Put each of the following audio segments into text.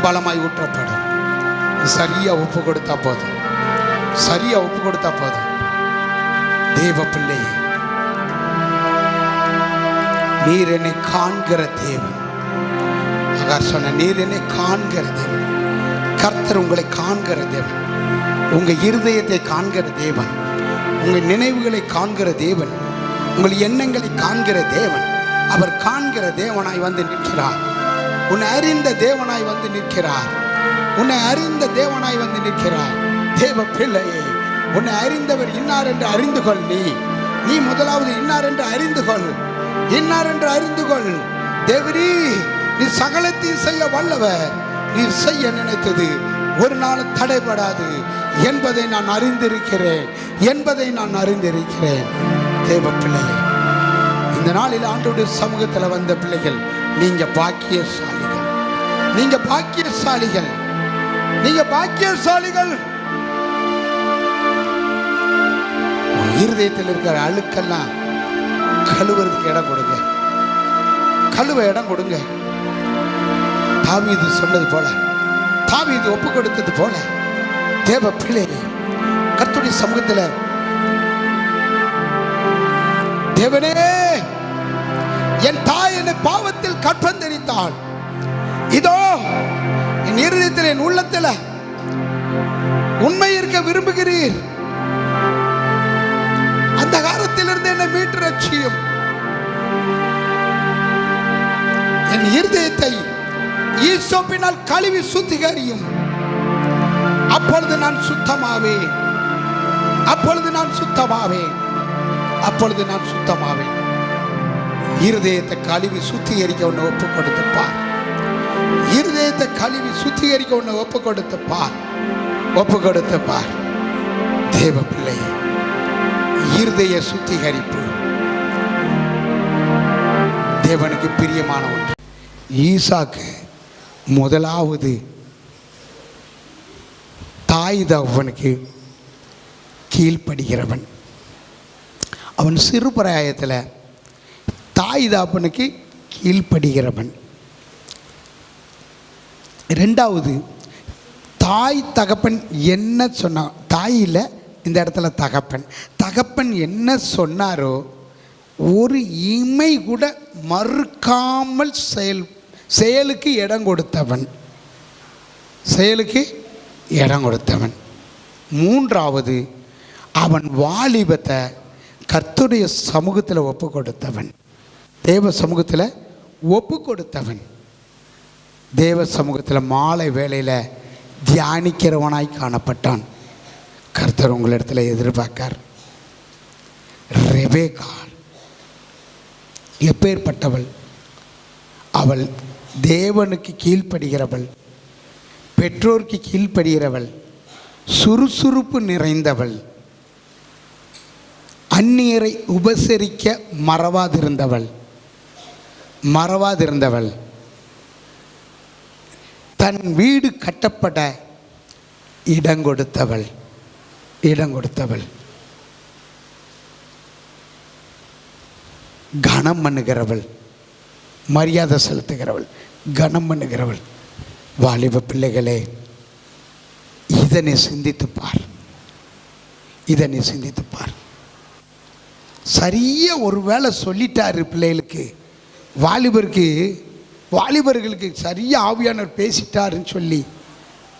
பலமாய் ஊற்றப்படும். சரியா ஒப்பு கொடுத்தா போதும், சரியா ஒப்பு கொடுத்தா போதும். தேவ பிள்ளையே, நீர் என்னை காண்கிற தேவன். சொன்ன நீர் என்னை காண்கிற தேவன். கர்த்தர் உங்களை காண்கிற தேவன், உங்கள் இருதயத்தை காண்கிற தேவன், உங்கள் நினைவுகளை காண்கிற தேவன், உங்கள் எண்ணங்களை காண்கிற தேவன். அவர் காண்கிற தேவனாய் வந்து நிற்கிறார். உன்னை அறிந்த தேவனாய் வந்து நிற்கிறார். உன்னை அறிந்த தேவனாய் வந்து நிற்கிறார். தேவ பிள்ளையே, உன்னை அறிந்தவர் இன்னார் என்று அறிந்து கொள். நீ முதலாவது இன்னார் என்று அறிந்து கொள், இன்னார் என்று அறிந்து கொள். தேவரீ, நீ சகலத்தையும் செய்ய வல்லவர். நீர் செய்ய நினைத்தது ஒரு நாள் தடைபடாது என்பதை நான் அறிந்திருக்கிறேன், என்பதை நான் அறிந்திருக்கிறேன். தேவ பிள்ளையே, இந்த நாளில் ஆண்டவருடைய சமூகத்தில் வந்த பிள்ளைகள், நீங்க பாக்கியசாலிகள், நீங்க பாக்கியசாலிகள், நீங்க பாக்கியசாலிகள். இருதயத்தில் இருக்கிற அழுக்கெல்லாம் கழுவுறதுக்கு இடம் கொடுங்க, கழுவ இடம் கொடுங்க. தாவீது சொன்னது போல, தாவீது ஒப்பு கொடுத்தது போல, தேவ பிள்ளையே கர்த்தருடைய சமூகத்தில், தேவனே, என் தாய் என்னை பாவத்தில் கற்பந்தரித்தாள். இதோ என் இருதயத்தில், என் உள்ளத்தில் உண்மை இருக்க விரும்புகிறீர். அந்த காலத்திலிருந்து என்னை மீட்டு ரட்சியும். என் இருதயத்தை ஈசோப்பினால் கழுவி சுத்திகரியும். அப்பொழுது நான் சுத்தமாவேன், அப்பொழுது நான் சுத்தமாவேன், அப்பொழுது நான் சுத்தமாவேன். இருதயத்தை கழுவி சுத்திகரிக்க உன்னை ஒப்பு கொடுத்துப்பார். இருதயத்தை கழுவி சுத்திகரிக்க உன்னை ஒப்பு கொடுத்துப்பார், ஒப்பு கொடுத்துப்பார். தேவ பிள்ளையே, இருதய சுத்திகரிப்பு தேவனுக்கு பிரியமான ஒன்று. ஈசாக்கு முதலாவது தாய் தகப்பனுக்கு கீழ்ப்படுகிறவன். அவன் சிறு பிராயத்தில் தாய் தகப்பனுக்கு கீழ்ப்படுகிறவன். ரெண்டாவது, தாய் தகப்பன் என்ன சொன்னா, தாயில் இந்த இடத்துல தகப்பன், தகப்பன் என்ன சொன்னாரோ ஒரு இமை கூட மறுக்காமல் செயலுக்கு இடம் கொடுத்தவன், செயலுக்கு இடம் கொடுத்தவன். மூன்றாவது, அவன் வாலிபத்தை கர்த்தருடைய சமூகத்தில் ஒப்பு கொடுத்தவன், தேவ சமூகத்தில் ஒப்பு கொடுத்தவன். தேவ சமூகத்தில் மாலை வேளையில் தியானிக்கிறவனாய் காணப்பட்டான். கர்த்தர் உங்களிடத்தில் எதிர்பார்க்கார். ரெபேக்கா எப்பேற்பட்டவள்! அவள் தேவனுக்கு கீழ்ப்படுகிறவள், பெற்றோருக்கு கீழ்ப்படுகிறவள், சுறுசுறுப்பு நிறைந்தவள், அந்நியரை உபசரிக்க மறவாதிருந்தவள், தன் வீடு கட்டப்பட இடம் கொடுத்தவள், கனம் பண்ணுகிறவள், மரியாதை செலுத்துகிறவள், கனம் பண்ணுகிறவள். வாலிப பிள்ளைகளே, இதனை சிந்தித்துப்பார், இதனை சிந்தித்துப்பார். சரியா ஒரு வேளை சொல்லிட்டாரு பிள்ளைகளுக்கு, வாலிபர்களுக்கு சரியா ஆவியானவர் பேசிட்டாருன்னு சொல்லி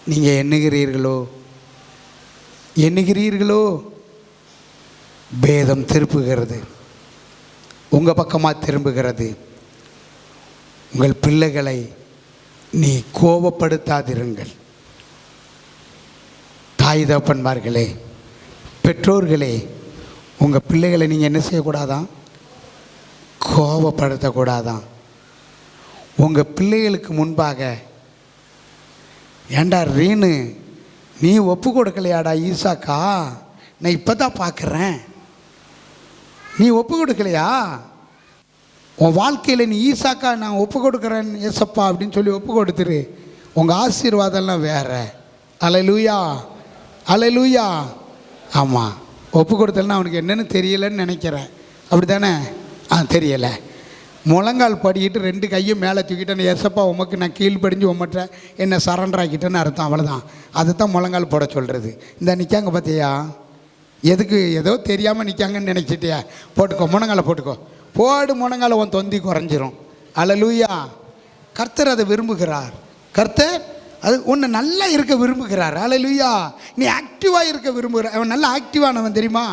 நீங்கள் எண்ணுகிறீர்களோ பேதம் திருப்புகிறது, உங்கள் பக்கமாக திரும்புகிறது. உங்கள் பிள்ளைகளை நீ கோபப்படுத்தாதிருங்கள். தாய் தகப்பன்மார்களே, பெற்றோர்களே, உங்கள் பிள்ளைகளை நீங்கள் என்ன செய்யக்கூடாதான்? கோபப்படுத்தக்கூடாதான். உங்கள் பிள்ளைகளுக்கு முன்பாக, ஏண்டா ரீனு, நீ ஒப்பு கொடுக்கலையாடா ஈசாக்கா, நான் இப்போ தான் பார்க்குறேன், நீ ஒப்பு கொடுக்கலையா? உன் வாழ்க்கையில் நீ ஈசாக்கா நான் ஒப்பு கொடுக்குறேன் ஏசப்பா அப்படின்னு சொல்லி ஒப்பு கொடுத்துரு. உங்கள் ஆசீர்வாதம்லாம் வேறு. அல்லேலூயா, அல்லேலூயா. ஆமாம், ஒப்பு கொடுத்தலன்னா அவனுக்கு என்னென்னு தெரியலைன்னு நினைக்கிறேன். அப்படி தானே? தெரியலை. முழங்கால் படிக்கிட்டு 2 கையும் மேலே தூக்கிட்டேன்னு, எசப்பா உமக்கு நான் கீழ்ப்படிஞ்சு உமட்ட என்னை சரண்டர் ஆக்கிட்டேன்னு அர்த்தம். அவ்வளோதான். அதுதான் முழங்கால் போட சொல்கிறது. இந்த நிற்காங்க பார்த்தியா, எதுக்கு ஏதோ தெரியாமல் நிற்காங்கன்னு நினச்சிட்டியா? போட்டுக்கோ, முழங்கால போட்டுக்கோ, போடு முழங்கால, உன் தொந்தி குறைஞ்சிரும். அல்லேலூயா. கர்த்தர் அதை விரும்புகிறார். கர்த்தர் அது ஒன்று நல்லா இருக்க விரும்புகிறார். அல்லேலூயா. நீ ஆக்டிவாக இருக்க விரும்புகிற. அவன் நல்லா ஆக்டிவானவன் தெரியுமா?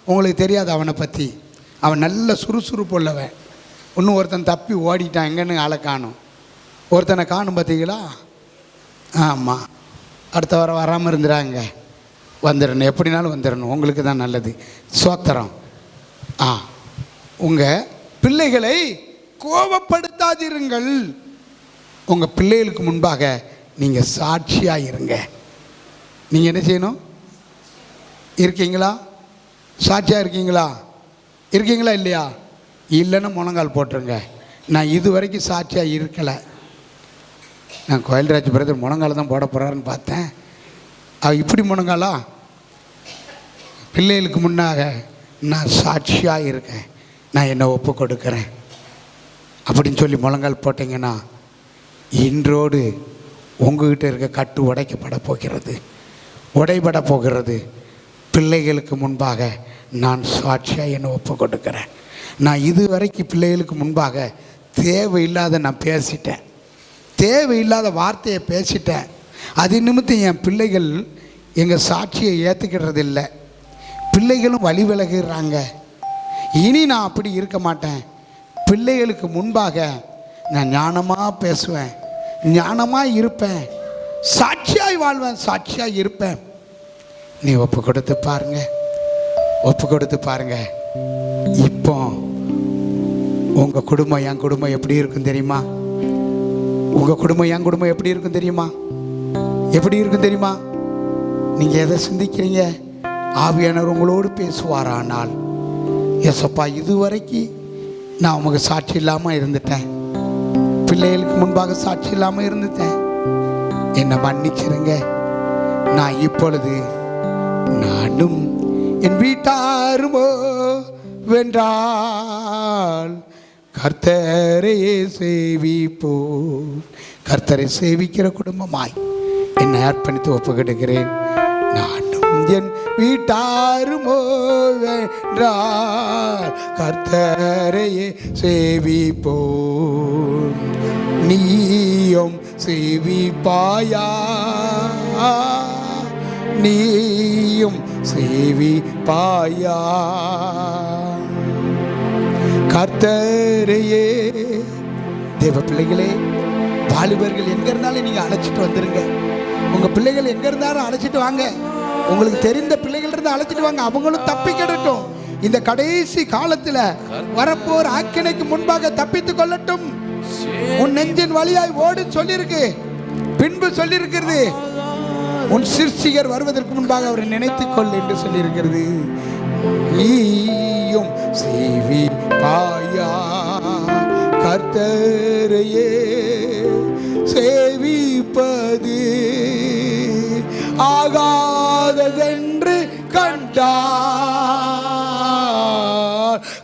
உங்களுக்கு தெரியாது அவனை பற்றி. அவன் நல்ல சுறுசுறுப்பு உள்ளவன். இன்னும் ஒருத்தன் தப்பி ஓடிட்டான், எங்கன்னு ஆளை காணும். ஒருத்தனை காணும் பார்த்தீங்களா? ஆமாம், அடுத்த வாரம் வராமல் இருந்துறாங்க. வந்துடணும், எப்படினாலும் வந்துடணும், உங்களுக்கு தான் நல்லது. சோத்திரம். உங்கள் பிள்ளைகளை கோபப்படுத்தாதிருங்கள். உங்கள் பிள்ளைகளுக்கு முன்பாக நீங்கள் சாட்சியாக இருங்க. நீங்கள் என்ன செய்யணும்? இருக்கீங்களா? சாட்சியாக இருக்கீங்களா? இருக்கீங்களா இல்லையா? இல்லைன்னு முழங்கால் போட்டுருங்க. நான் இது வரைக்கும் சாட்சியாக இருக்கலை. நான் கோயில்ராஜ் பிரதர் முழங்கால் தான் போட போகிறாருன்னு பார்த்தேன். இப்படி முழங்காலா? பிள்ளைகளுக்கு முன்னாக நான் சாட்சியாக இருக்கேன், நான் என்னை ஒப்பு கொடுக்குறேன் அப்படின்னு சொல்லி முழங்கால் போட்டிங்கன்னா, இன்றோடு உங்ககிட்ட இருக்க கட்டு உடைக்கப்பட போகிறது, உடைபட போகிறது. பிள்ளைகளுக்கு முன்பாக நான் சாட்சியாக என்னை ஒப்பு கொடுக்குறேன். நான் இது வரைக்கும் பிள்ளைகளுக்கு முன்பாக தேவையில்லாத நான் பேசிட்டேன், தேவையில்லாத வார்த்தையை பேசிட்டேன். அது நிமித்தம் என் பிள்ளைகள் எங்கள் சாட்சியை ஏற்றுக்கிறது இல்லை. பிள்ளைகளும் வழி விலகுறாங்க. இனி நான் அப்படி இருக்க மாட்டேன். பிள்ளைகளுக்கு முன்பாக நான் ஞானமாக பேசுவேன், ஞானமாக இருப்பேன், சாட்சியாய் வாழ்வேன், சாட்சியாக இருப்பேன். நீ ஒப்பு கொடுத்து பாருங்க, ஒப்பு கொடுத்து பாருங்க. இப்போ உங்கள் குடும்பம் என் குடும்பம் எப்படி இருக்கும் தெரியுமா? உங்கள் குடும்பம் என் குடும்பம் எப்படி இருக்கும் தெரியுமா? எப்படி இருக்கும் தெரியுமா? நீங்கள் எதை சிந்திக்கிறீங்க? ஆவியானவர் உங்களோடு பேசுவாரானால், எசப்பா இதுவரைக்கும் நான் உமக்கு சாட்சி இல்லாமல் இருந்துட்டேன், பிள்ளைகளுக்கு முன்பாக சாட்சி இல்லாமல் இருந்துட்டேன், என்னை மன்னிச்சிருங்க. நான் இப்பொழுது நானும் என் வீட்டாருமோ வென்றால் கர்த்தரையே சேவிப்போ. கர்த்தரை சேவிக்கிற குடும்பமாய் என்னை அர்ப்பணித்து ஒப்புக்கொடுக்கிறேன். நானும் என் வீட்டாருமோ வென்றால் கர்த்தரையே சேவிப்போ. நீயும் சேவிப்பாயா, நீயும் சேவிப்பாயா கர்த்தரையே. தேவ பிள்ளைகளே, வாலிபர்கள் எங்க இருந்தாலும் நீங்க அழைச்சிட்டு வந்துருங்க. உங்க பிள்ளைகள் எங்க இருந்தாலும் அழைச்சிட்டு வாங்க. உங்களுக்கு தெரிந்த பிள்ளைகள் இருந்து அழைச்சிட்டு வாங்க, அவங்களும் தப்பி கிடட்டும். இந்த கடைசி காலத்துல வரப்போர் ஆக்கினைக்கு முன்பாக தப்பித்துக் கொள்ளட்டும். உன் நெஞ்சின் வழியாய் ஓடு சொல்லிருக்கு, பின்பு சொல்லியிருக்கிறது உன் சிற்சிகர் வருவதற்கு முன்பாக அவரை நினைத்துக்கொள் என்று சொல்லியிருக்கிறது. நீயும் சேவிப்பாயா கர்த்தரையே. சேவிப்பது ஆகாததென்று கண்டார்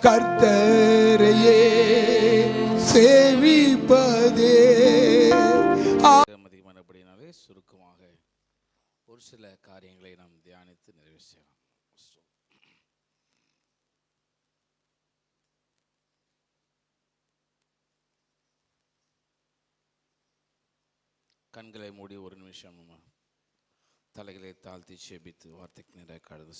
கர்த்தரையே சேவிப்பதே. மதிமானபடினாலே சுருக்கமாக ஒரு சில காரியங்களை நாம் தியானித்து நிறைவு செய்யலாம். கண்களை மூடி ஒரு நிமிஷம் தலைகளை தாழ்த்தி செபித்து வார்த்தைக்கு நிறைய கடந்து.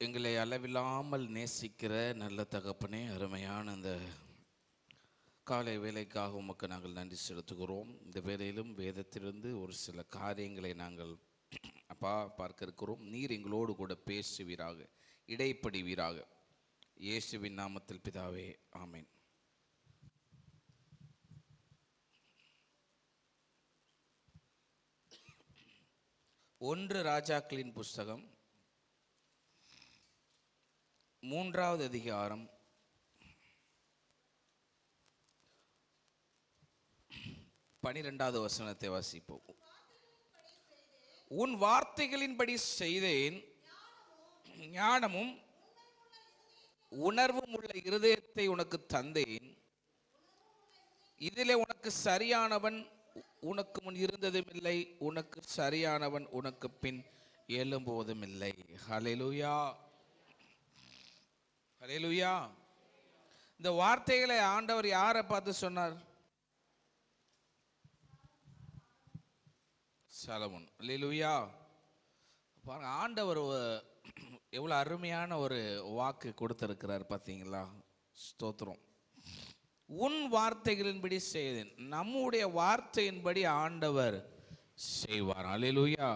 எங்களை அளவில்லாமல் நேசிக்கிற நல்ல தகப்பனே, அருமையான அந்த காலை வேலைக்காக உமக்கு நாங்கள் நன்றி செலுத்துகிறோம். இந்த வேலையிலும் வேதத்திலிருந்து ஒரு சில காரியங்களை நாங்கள் அப்பா பார்க்க இருக்கிறோம். நீர் எங்களோடு கூட பேசுவீராக, இடைப்படுவீராக. இயேசுவின் நாமத்தில் பிதாவே, ஆமேன். ஒன்று ராஜாக்களின் புஸ்தகம் 3வது அதிகாரம் 12வது வசனத்தை வாசிப்போம். உன் வார்த்தைகளின்படி செய்தேன், ஞானமும் உணர்வும் உள்ள இருதயத்தை உனக்கு தந்தேன், இதிலே உனக்கு சரியானவன் உனக்கு முன் இருந்ததும் இல்லை, உனக்கு சரியானவன் உனக்கு பின் எழும்போதும் இல்லை. ஹல்லேலூயா, ஹல்லேலூயா. இந்த வார்த்தைகளை ஆண்டவர் யாரை பார்த்து சொன்னார்? சாலமோன். ஹல்லேலூயா. பாருங்க, ஆண்டவர் எவ்வளோ அருமையான ஒரு வாக்கு கொடுத்திருக்கிறார் பார்த்தீங்களா? ஸ்தோத்திரம். உன் வார்த்தைகளின்படி செய்தேன். நம்முடைய வார்த்தையின்படி ஆண்டவர் செய்வார். அல்லேலூயா.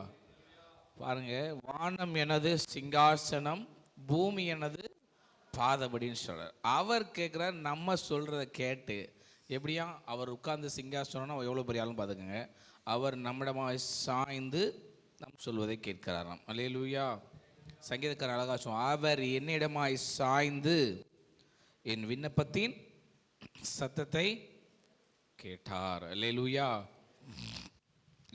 பாருங்க, வானம் எனது சிங்காசனம், பூமி எனது பாதபடின்னு சொல்றார். அவர் கேட்குறார், நம்ம சொல்றத கேட்டு எப்படியா அவர் உட்கார்ந்து சிங்காசனம் எவ்வளோ பெரிய ஆளும் பார்த்துக்கோங்க, அவர் நம்மிடமாக சாய்ந்து நம் சொல்வதை கேட்கிறாராம். அல்லேலூயா. சங்கீதக்காரன் அழகா சொல்லுவான், அவர் என்னிடமாய் சாய்ந்து என் விண்ணப்பத்தின் சத்தத்தை கேட்டார். அல்லேலூயா.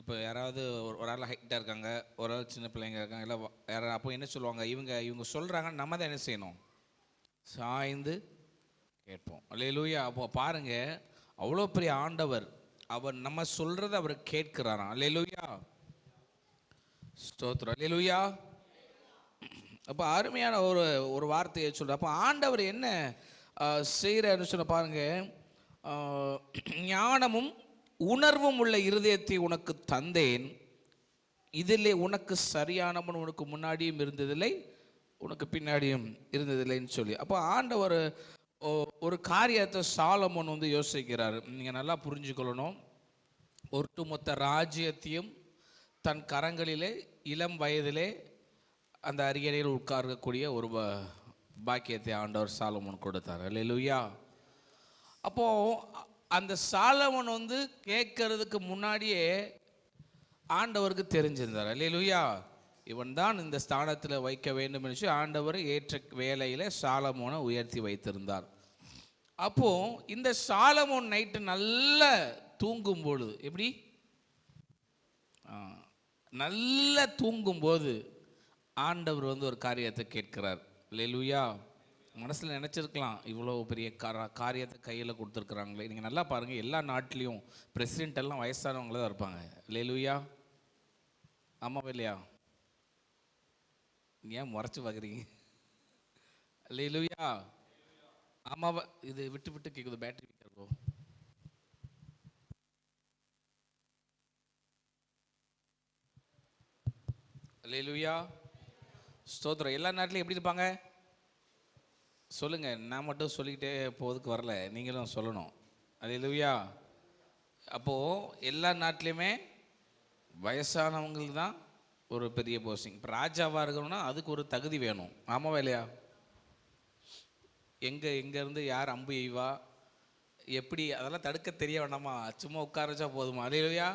இப்போ யாராவது ஒரு ஆள் ஹைட்டாக இருக்காங்க, ஒரு ஆள் சின்ன பிள்ளைங்க இருக்காங்க, இல்லை யாராவது, அப்போ என்ன சொல்லுவாங்க? இவங்க சொல்கிறாங்க, நம்ம தான் என்ன செய்யணும்? சாய்ந்து கேட்போம். அல்லேலூயா. அப்போ பாருங்க, அவ்வளோ பெரிய ஆண்டவர், அவர் நம்ம சொல்கிறத அவர் கேட்கிறாராம். அல்லேலூயா, ஸ்தோத்திரம். அல்லேலூயா. அப்போ அருமையான ஒரு வார்த்தையை சொல்ற. அப்போ ஆண்டவர் என்ன செய்கிறாருன்னு சொன்ன பாருங்க, ஞானமும் உணர்வும் உள்ள இருதயத்தை உனக்கு தந்தேன், இதிலே உனக்கு சரியானவன் உனக்கு முன்னாடியும் இருந்ததில்லை, உனக்கு பின்னாடியும் இருந்ததில்லைன்னு சொல்லி. அப்போ ஆண்டவர் ஒரு காரியத்தை சாலமோன் யோசிக்கிறார். நீங்கள் நல்லா புரிஞ்சுக்கொள்ளணும். ஒட்டுமொத்த ராஜ்யத்தையும் தன் கரங்களிலே இளம் வயதிலே அந்த அரியணையில் உட்காரக்கூடிய ஒரு பாக்கியத்தை ஆண்டவர் சாலமோன் கொடுத்தார். அல்லேலூயா. அப்போ அந்த சாலமோன் கேட்கறதுக்கு முன்னாடியே ஆண்டவருக்கு தெரிஞ்சிருந்தார். அல்லேலூயா. இவன் தான் இந்த ஸ்தானத்தில் வைக்க வேண்டும் என்று ஆண்டவர் ஏற்ற வேலையில் சாலமோனை உயர்த்தி வைத்திருந்தார். அப்போ இந்த சாலமோன் நைட்டு நல்ல தூங்கும் பொழுது, எப்படி நல்ல தூங்கும்போது ஆண்டவர் ஒரு காரியத்தை கேட்கிறார். அல்லேலூயா. மனசில் நினச்சிருக்கலாம், இவ்வளோ பெரிய காரியத்தை கையில் கொடுத்துருக்குறாங்களே. நீங்கள் நல்லா பாருங்கள், எல்லா நாட்டிலையும் பிரசிடென்ட் எல்லாம் வயசானவங்கள தான் இருப்பாங்க. அல்லேலூயா. ஆமாவா இல்லையா? ஏன் முறைச்சி பார்க்குறீங்க? அல்லேலூயா. ஆமாவா? இது விட்டு விட்டு கேட்குது, பேட்டரி இருக்கும். அல்லேலூயா, ஸ்தோத்திரம். எல்லா நாட்டிலையும் எப்படி இருப்பாங்க சொல்லுங்க. நான் மட்டும் சொல்லிக்கிட்டே போவதுக்கு வரல, நீங்களும் சொல்லணும். அல்லேலூயா. அப்போது எல்லா நாட்டிலையுமே வயசானவங்களுக்கு தான் ஒரு பெரிய போஸ்டிங். இப்போ ராஜாவாக இருக்கணும்னா அதுக்கு ஒரு தகுதி வேணும். ஆமாவா இல்லையா? எங்கேருந்து யார் அம்பு எய்வா, எப்படி, அதெல்லாம் தடுக்க தெரிய வேண்டாமா? சும்மா உட்கார வச்சா போதுமா? அல்லேலூயா.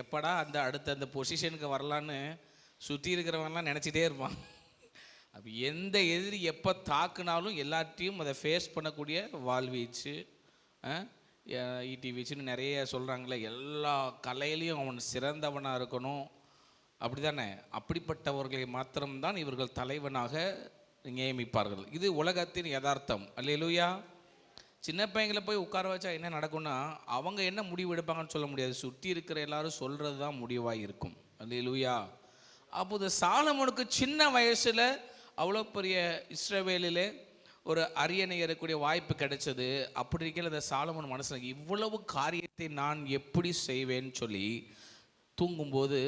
எப்படா அடுத்த அந்த பொசிஷனுக்கு வரலான்னு சுற்றி இருக்கிறவங்கலாம் நினச்சிட்டே இருப்பான். அப்போ எந்த எதிரி எப்போ தாக்குனாலும் எல்லாத்தையும் அதை ஃபேஸ் பண்ணக்கூடிய வாழ்வீச்சு, ஈட்டி வீச்சுன்னு நிறைய சொல்கிறாங்களே, எல்லா கலையிலையும் அவன் சிறந்தவனாக இருக்கணும். அப்படி தானே? அப்படிப்பட்டவர்களை மாத்திரம்தான் இவர்கள் தலைவனாக நியமிப்பார்கள். இது உலகத்தின் யதார்த்தம். அல்லேலூயா. சின்ன பையங்களை போய் உட்கார வச்சா என்ன நடக்கும்னா, அவங்க என்ன முடிவு எடுப்பாங்கன்னு சொல்ல முடியாது. சுற்றி இருக்கிற எல்லாரும் சொல்கிறது தான் முடிவாக இருக்கும். அல்லேலூயா. அப்போது சாலமோனுக்கு சின்ன வயசில் அவ்வளோ பெரிய இஸ்ரவேலிலே ஒரு அரியணை ஏறக்கூடிய வாய்ப்பு கிடைச்சது. அப்படி இருக்கிற அந்த சாலமோன் மனசில் இவ்வளவு காரியத்தை நான் எப்படி செய்வேன்னு சொல்லி தூங்கும்போது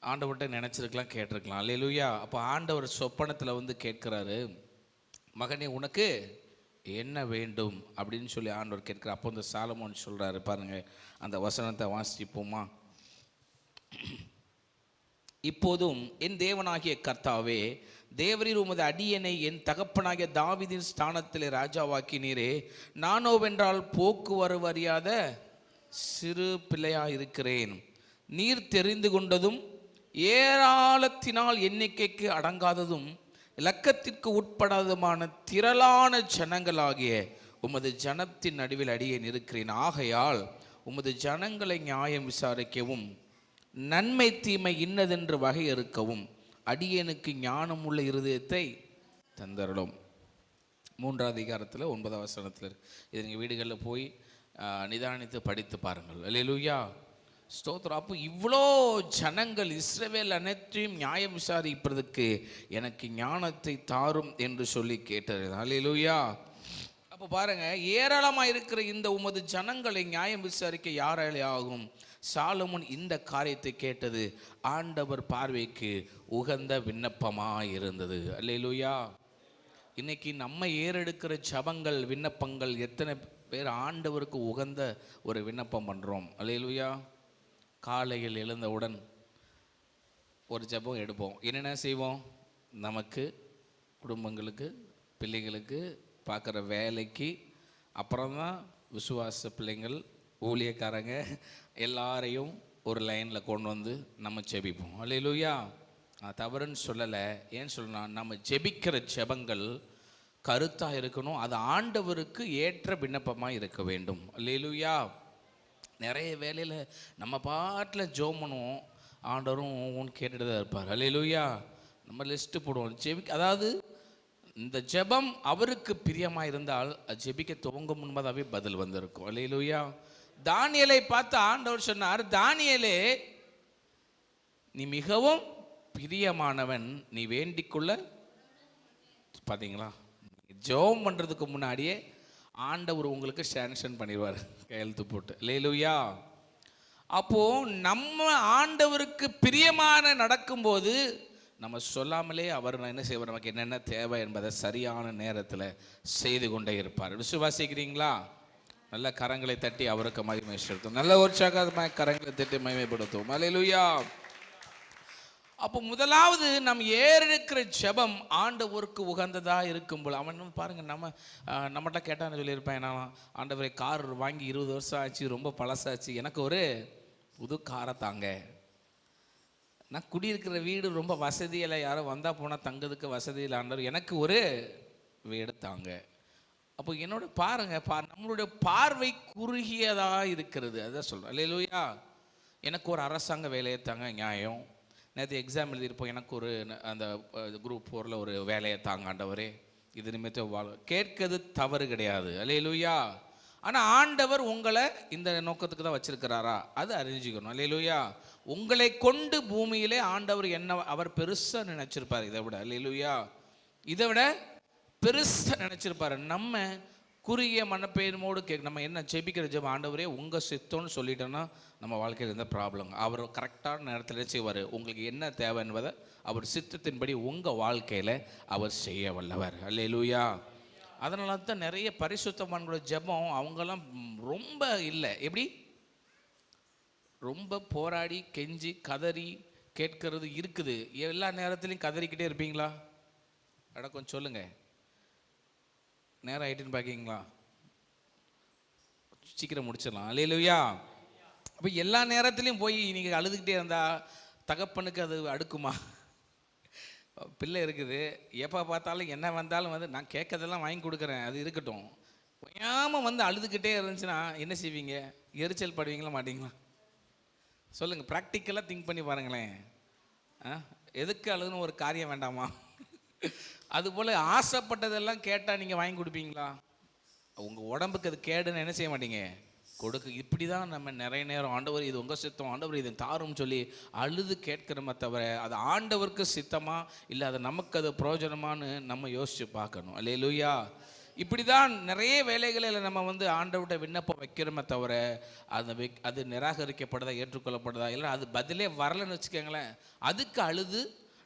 ஆண்டவர்கிட்ட நினச்சிருக்கலாம், கேட்டிருக்கலாம். அல்லேலூயா. அப்போ ஆண்டவர் சொப்பனத்தில் கேட்குறாரு, மகனே உனக்கு என்ன வேண்டும் அப்படின்னு சொல்லி ஆண்டவர் கேட்குறார். அப்போ இந்த சாலமோன் சொல்கிறாரு பாருங்க, அந்த வசனத்தை வாசிப்போமா? இப்போதும் என் தேவனாகிய கர்த்தாவே, தேவரீர் உமது அடியனை என் தகப்பனாகிய தாவீதின் ஸ்தானத்திலே ராஜாவாக்கினீரே, நானோவென்றால் போக்குவரவு அறியாத சிறு பிள்ளையாக இருக்கிறேன். நீர் தெரிந்து கொண்டதும் ஏராளத்தினால் எண்ணிக்கைக்கு அடங்காததும் இலக்கத்திற்கு உட்படாததுமான திரளான ஜனங்களாகிய உமது ஜனத்தின் நடுவில் அடியேன் இருக்கிறேன். ஆகையால் உமது ஜனங்களை நியாயம் விசாரிக்கவும் நன்மை தீமை இன்னதென்று வகையறுக்கவும் அடியேனுக்கு ஞானம் உள்ள இருதயத்தை தந்தருளும். 3ஆம் அதிகாரத்தில் 9ஆம் வசனத்தில் இருக்கு. இது நீங்கள் வீடுகளில் போய் நிதானித்து படித்து பாருங்கள். அல்லேலூயா, ஸ்தோத்திரம். அப்போ இவ்வளோ ஜனங்கள் இஸ்ரவேல் அனைத்தையும் நியாயம் விசாரிப்பதற்கு எனக்கு ஞானத்தை தாரும் என்று சொல்லி கேட்டது. அல்லேலூயா. அப்போ பாருங்க, ஏராளமாக இருக்கிற இந்த உமது ஜனங்களை நியாயம் விசாரிக்க யாராலே ஆகும்? சாலமோன் இந்த காரியத்தை கேட்டது ஆண்டவர் பார்வைக்கு உகந்த விண்ணப்பமாக இருந்தது. அல்லேலூயா. இன்னைக்கு நம்ம ஏறெடுக்கிற ஜபங்கள், விண்ணப்பங்கள் எத்தனை பேர் ஆண்டவருக்கு உகந்த ஒரு விண்ணப்பம் பண்ணுறோம்? அல்லேலூயா. காலையில் எழுந்தவுடன் ஒரு ஜபம் எடுப்போம். என்னென்ன செய்வோம்? நமக்கு, குடும்பங்களுக்கு, பிள்ளைகளுக்கு, பார்க்குற வேலைக்கு, அப்புறம்தான் விசுவாச பிள்ளைங்கள், ஊழியக்காரங்க எல்லாரையும் ஒரு லைனில் கொண்டு வந்து நம்ம ஜெபிப்போம். அல்லேலூயா. தவறுன்னு சொல்லலை. ஏன்னு சொல்லணும், நம்ம ஜெபிக்கிற ஜெபங்கள் கருத்தாக இருக்கணும். அது ஆண்டவருக்கு ஏற்ற விண்ணப்பமாக இருக்க வேண்டும். அல்லேலூயா. நிறைய வேலையில் நம்ம பாட்டில் ஜெபம் பண்ணுவோம், ஆண்டவரும் ஒன்று கேட்டுட்டு தான் இருப்பார். அல்லேலூயா. நம்ம லிஸ்ட்டு போடுவோம் அதாவது இந்த ஜெபம் அவருக்கு பிரியமாக இருந்தால் அது ஜெபிக்க துவங்கும் முன்பதாகவே பதில் வந்திருக்கும். அல்லேலூயா. தானியேலை பார்த்து ஆண்டவர் சொன்னார், தானியேலே நீ மிகவும் பிரியமானவன், நீ வேண்டிக்குள்ள. பார்த்தீங்களா, ஜெபம் பண்ணுறதுக்கு முன்னாடியே ஆண்டவர் உங்களுக்கு சாங்ஷன் பண்ணிடுவார், கையெழுத்து போட்டு. அல்லேலூயா. அப்போது நம்ம ஆண்டவருக்கு பிரியமான நடக்கும்போது நம்ம சொல்லாமலே அவர் என்ன செய்வார், நமக்கு என்னென்ன தேவை என்பதை சரியான நேரத்தில் செய்து கொண்டே இருப்பார். விசுவாசிக்கிறீங்களா? நல்ல கரங்களை தட்டி அவருக்கு மகிமை செலுத்தும். நல்ல உற்சாகமாக கரங்களை தட்டி மகிமைப்படுத்தும். அல்லேலூயா. அப்போ முதலாவது நம் ஏறெடுக்கிற ஜெபம் ஆண்டவருக்கு உகந்ததாக இருக்கும்போது, அவன் பாருங்க, நம்மகிட்ட கேட்டான்னு சொல்லியிருப்பேன், நான் ஆண்டவரை கார் வாங்கி 20 வருஷம் ஆச்சு, ரொம்ப பழசாச்சு, எனக்கு ஒரு புது காரை தாங்க. நான் குடியிருக்கிற வீடு ரொம்ப வசதியில், யாரும் வந்தால் போனால் தங்கிறதுக்கு வசதி இல்லை ஆண்டவர், எனக்கு ஒரு வீடு தாங்க. அப்போ என்னோட பாருங்க, நம்மளுடைய பார்வை குறுகியதாக இருக்கிறது. அதான் சொல்கிறேன். அல்லேலூயா. எனக்கு ஒரு அரசாங்க வேலையை தாங்க, நியாயம். நேற்று எக்ஸாம் எழுதியிருப்போம், எனக்கு ஒரு அந்த குரூப் 4ல் ஒரு வேலையை தாங்க ஆண்டவரே, இது நிமித்தம் கேட்கிறது தவறு கிடையாது. அல்லேலூயா. ஆனால் ஆண்டவர் உங்களை இந்த நோக்கத்துக்கு தான் வச்சிருக்கிறாரா, அது அறிஞ்சிக்கணும். அல்லேலூயா. உங்களை கொண்டு பூமியிலே ஆண்டவர் என்ன அவர் பெருசாக நினச்சிருப்பார், இதை விட. அல்லேலூயா. இதை விட பெருசாக நினச்சிருப்பார். நம்ம குறுகிய மனப்பெயர்மோடு நம்ம என்ன ஜெபிக்கிற ஜெபம், ஆண்டவரே உங்கள் சித்தம்னு சொல்லிட்டோன்னா நம்ம வாழ்க்கையில் இருந்த ப்ராப்ளம். அவர் கரெக்டான நேரத்தில் செய்வார். உங்களுக்கு என்ன தேவை என்பதை அவர் சித்தத்தின்படி உங்கள் வாழ்க்கையில் அவர் செய்ய வல்லவர். அல்லேலூயா. அதனால தான் நிறைய பரிசுத்தவான்களோட ஜெபம் அவங்கெல்லாம் ரொம்ப இல்லை, எப்படி ரொம்ப போராடி கெஞ்சி கதறி கேட்கறது இருக்குது. எல்லா நேரத்துலையும் கதறிக்கிட்டே இருப்பீங்களா? கொஞ்சம் சொல்லுங்கள். நேரம் ஆகிட்டுன்னு பார்க்கிங்களா? சீக்கிரம் முடிச்சிடலாம். அல்லேலூயா. அப்போ எல்லா நேரத்துலையும் போய் நீங்கள் அழுதுகிட்டே இருந்தால் தகப்பனுக்கு அது அடுக்குமா? பிள்ளை இருக்குது, எப்போ பார்த்தாலும் என்ன வந்தாலும் வந்து நான் கேட்கறதெல்லாம் வாங்கி கொடுக்குறேன், அது இருக்கட்டும். ஓயாமல் வந்து அழுதுகிட்டே இருந்துச்சுன்னா என்ன செய்வீங்க? எரிச்சல் படுவீங்களா மாட்டீங்களா? சொல்லுங்கள். ப்ராக்டிக்கலாக திங்க் பண்ணி பாருங்களேன். எதுக்கு அழுதுன்னு ஒரு காரியம் வேண்டாமா? அதுபோல் ஆசைப்பட்டதெல்லாம் கேட்டால் நீங்கள் வாங்கி கொடுப்பீங்களா? உங்கள் உடம்புக்கு அது கேடுன்னு என்ன செய்ய மாட்டீங்க, கொடுக்க. இப்படி தான் நம்ம நிறைய நேரம் ஆண்டவர் இது உங்கள் சித்தம், ஆண்டவர் இதை தாரும்னு சொல்லி அழுது கேட்கிறோமே தவிர அது ஆண்டவருக்கு சித்தமா இல்லை அது நமக்கு அது பிரயோஜனமானு நம்ம யோசித்து பார்க்கணும். அல்லேலூயா. இப்படி தான் நிறைய வேலைகளில் நம்ம வந்து ஆண்டவர்கிட்ட விண்ணப்பம் வைக்கிறோமே தவிர அது நிராகரிக்கப்படுதா ஏற்றுக்கொள்ளப்படுதா இல்லை அது பதிலே வரலன்னு வச்சுக்கோங்களேன், அதுக்கு அழுது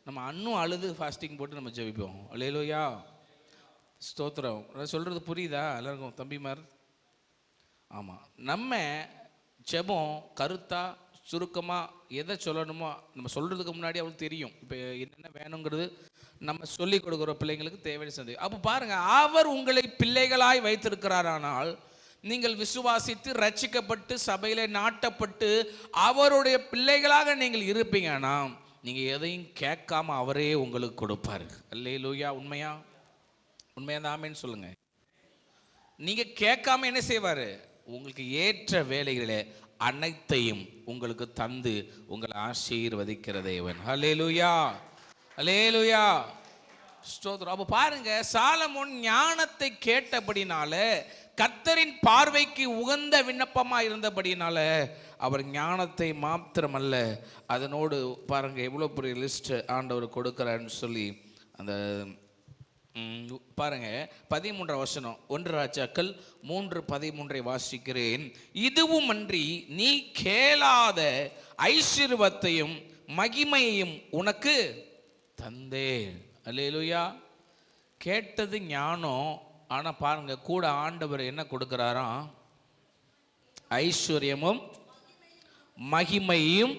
நம்ம இன்னும் அழுது ஃபாஸ்டிங் போட்டு நம்ம ஜெபிப்போம். அல்லேலூயா. ஸ்தோத்திரம். சொல்கிறது புரியுதா எல்லாருக்கும் தம்பிமார்? ஆமாம். நம்ம ஜெபம் கருத்தாக சுருக்கமாக எதை சொல்லணுமோ நம்ம சொல்கிறதுக்கு முன்னாடி அவளுக்கு தெரியும் இப்போ என்னென்ன வேணுங்கிறது. நம்ம சொல்லிக் கொடுக்குற பிள்ளைங்களுக்கு தேவையான சந்தேகம். அப்போ பாருங்கள், அவர் உங்களை பிள்ளைகளாய் வைத்திருக்கிறாரானால் நீங்கள் விசுவாசித்து ரட்சிக்கப்பட்டு சபையில் நாட்டப்பட்டு அவருடைய பிள்ளைகளாக நீங்கள் இருப்பீங்கன்னா நீங்கள் எதையும் கேட்காம அவரே உங்களுக்கு கொடுப்பாரு. அல்லேலூயா. உண்மையா? உண்மையாக ஆமென் சொல்லுங்கள். நீங்கள் கேட்காம என்ன செய்வார்? உங்களுக்கு ஏற்ற வேலைகளிலே அனைத்தையும் உங்களுக்கு தந்து உங்களை ஆசீர்வதிக்கிற தேவன். அல்லேலூயா. அல்லேலூயா. ஸ்தோத்திரம். அப்போ பாருங்க, சாலமோன் ஞானத்தை கேட்டபடினால, கர்த்தரின் பார்வைக்கு உகந்த விண்ணப்பமா இருந்தபடினால, அவர் ஞானத்தை மாத்திரமல்ல, அதனோடு பாருங்க எவ்வளோ பெரிய லிஸ்ட் ஆண்டவர் கொடுக்குறான்னு சொல்லி அந்த பாருங்க 13 வசனம் 1 ராஜாக்கள் 3:13 வாசிக்கிறேன். இதுவும் அன்றி நீ கேளாத ஐஸ்வர்யத்தையும் மகிமையையும் உனக்கு தந்தேன். அல்லேலூயா. கேட்டது ஞானம், ஆனால் பாருங்க கூட ஆண்டவர் என்ன கொடுக்குறாராம்? ஐஸ்வர்யமும் மகிமையும்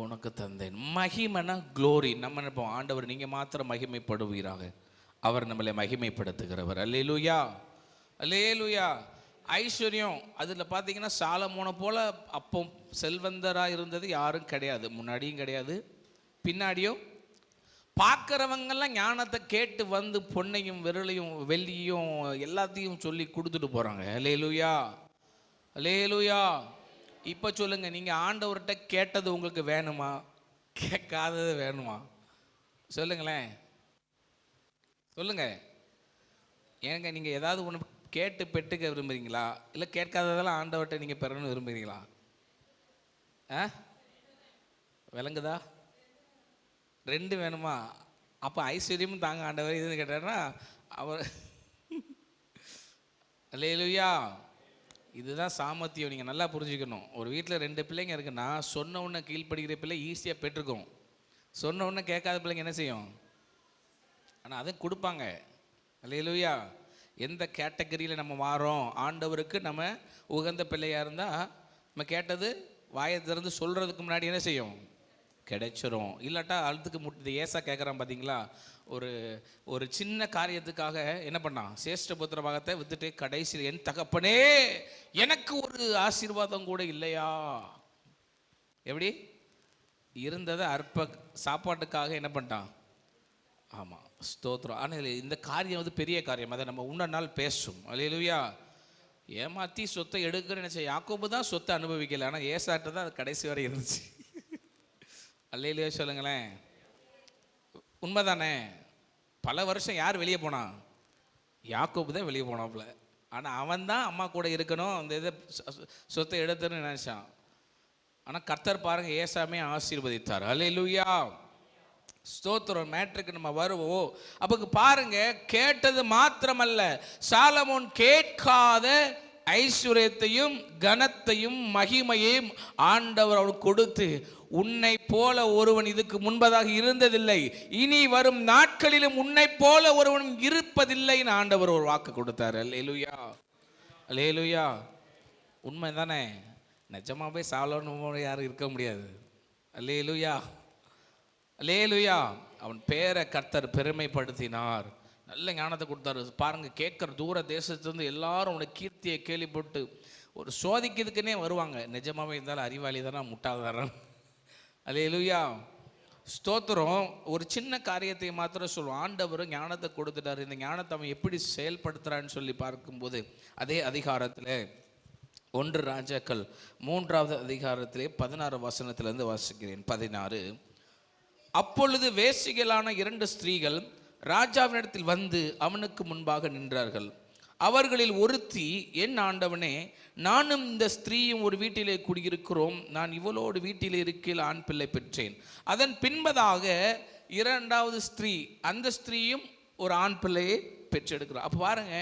உனக்கு தந்தேன். மகிமைனா க்ளோரி. நம்ம நினைப்போம் ஆண்டவர் நீங்கள் மாத்திரம் மகிமைப்படுவீராக, அவர் நம்மளை மகிமைப்படுத்துகிறவர். அல்லேலூயா, அல்லேலூயா. ஐஸ்வர்யம் அதில் பார்த்தீங்கன்னா சாலமோனை போல அப்போ செல்வந்தராக இருந்தது யாரும் கிடையாது, முன்னாடியும் கிடையாது பின்னாடியும். பார்க்குறவங்கெல்லாம் ஞானத்தை கேட்டு வந்து பொன்னையும் விரலையும் வெள்ளியும் எல்லாத்தையும் சொல்லி கொடுத்துட்டு போகிறாங்க. அல்லேலூயா, அல்லேலூயா. இப்போ சொல்லுங்க, நீங்கள் ஆண்டவர்கிட்ட கேட்டது உங்களுக்கு வேணுமா, கேட்காதது வேணுமா? சொல்லுங்களேன், சொல்லுங்க. ஏங்க நீங்கள் ஏதாவது ஒன்று கேட்டு பெற்றுக்க விரும்புகிறீங்களா, இல்லை கேட்காததெல்லாம் ஆண்டவர்கிட்ட நீங்கள் பெறணும்னு விரும்புகிறீங்களா? விளங்குதா? ரெண்டு வேணுமா? அப்போ ஐஸ்வர்யமும் தாங்க ஆண்டவர் இதுன்னு கேட்டார்னா அவர் அல்லேலூயா. இதுதான் சாமர்த்தியம். நீங்கள் நல்லா புரிஞ்சுக்கணும். ஒரு வீட்டில் 2 பிள்ளைங்க இருக்குன்னா, சொன்ன உடனே கீழ்ப்படுகிற பிள்ளை ஈஸியாக பெற்றுக்கும், சொன்ன உடனே கேட்காத பிள்ளைங்க என்ன செய்யும்? ஆனால் அதை கொடுப்பாங்க. அல்லேலூயா. எந்த கேட்டகரியில் நம்ம மாறோம்? ஆண்டவருக்கு நம்ம உகந்த பிள்ளையாக இருந்தால் நம்ம கேட்டது வாயை திறந்து சொல்கிறதுக்கு முன்னாடி என்ன செய்யும்? கிடைச்சிரும். இல்லாட்டா அழுத்துக்கு முட்டு ஏசா கேட்குறான் பார்த்தீங்களா? ஒரு சின்ன காரியத்துக்காக என்ன பண்ணான்? சேஷ்ட புத்திர பாகத்தை வித்துட்டு கடைசியில் என் தகப்பனே எனக்கு ஒரு ஆசீர்வாதம் கூட இல்லையா? எப்படி இருந்ததை அற்ப சாப்பாட்டுக்காக என்ன பண்ணிட்டான்? ஆமாம், ஸ்தோத்திரம். ஆனால் இந்த காரியம் வந்து பெரிய காரியம், அதை நம்ம இன்னொரு நாள் பேசும். அல்லேலூயா. ஏமாற்றி சொத்தை எடுக்கிறேன்னு நினச்ச யாக்கோபு தான் சொத்தை அனுபவிக்கலை, ஆனால் ஏசாட்ட தான் அது கடைசி வரை இருந்துச்சு. அல்லேலூயா சொல்லுங்களேன். உண்மைதானே? பல வருஷம் யார் வெளியே போனான்? யாக்கோபு தான் வெளியே போனாப்புல. ஆனால் அவன் தான் அம்மா கூட இருக்கணும், அந்த இதை சொத்தை எடுத்துன்னு நினச்சான். ஆனால் கர்த்தர் பாருங்க ஏசாமே ஆசீர்வதித்தார். அல்லேலூயா, ஸ்தோத்திரம். மேட்ருக்கு நம்ம வருவோம். அப்போ பாருங்க, கேட்டது மாத்திரமல்ல, சாலமோன் கேட்காத ஐஸ்வர்யத்தையும் கனத்தையும் மகிமையையும் ஆண்டவர் அவனுக்கு கொடுத்து, உன்னை போல ஒருவன் இதுக்கு முன்பதாக இருந்ததில்லை, இனி வரும் நாட்களிலும் உன்னை போல ஒருவன் இருப்பதில்லைன்னு ஆண்டவர் ஒரு வாக்கு கொடுத்தார். அல்லேலூயா, அல்லேலூயா. உண்மை தானே? நிஜமாவே சாலமோன் யாரும் இருக்க முடியாது. அல்லேலூயா, அல்லேலூயா. அவன் பேரை கர்த்தர் பெருமைப்படுத்தினார், நல்ல ஞானத்தை கொடுத்தாரு. பாருங்க, கேட்குற தூர தேசத்துலேருந்து எல்லாரும் உனக்கு கீர்த்தியை கேள்விப்பட்டு ஒரு சோதிக்கிறதுக்குன்னே வருவாங்க. நிஜமாவே இருந்தாலும் அறிவாளி தானே, முட்டாள்தாரன். அல்லேலூயா, ஸ்தோத்திரம். ஒரு சின்ன காரியத்தை மாத்திரம் சொல்லுவோம், ஆண்டவர் ஞானத்தை கொடுத்துட்டார். இந்த ஞானத்தை அவன் எப்படி செயல்படுத்துறான்னு சொல்லி பார்க்கும்போது, அதே அதிகாரத்தில் 1 ராஜாக்கள் 3வது அதிகாரத்திலே 16 வசனத்திலிருந்து வாசிக்கிறேன். 16. அப்பொழுது வேசிகளான 2 ஸ்திரீகள் ராஜாவினிடத்தில் வந்து அவனுக்கு முன்பாக நின்றார்கள். அவர்களில் ஒருத்தி, என் ஆண்டவனே, நானும் இந்த ஸ்திரீயும் ஒரு வீட்டிலே குடியிருக்கிறோம். நான் இவளோடு வீட்டிலே இருக்கையில் ஆண் பிள்ளை பெற்றேன். அதன் பின்பதாக 2வது ஸ்திரீ, அந்த ஸ்திரீயும் ஒரு ஆண் பிள்ளையை பெற்றெடுக்கிறார். அப்போ பாருங்க,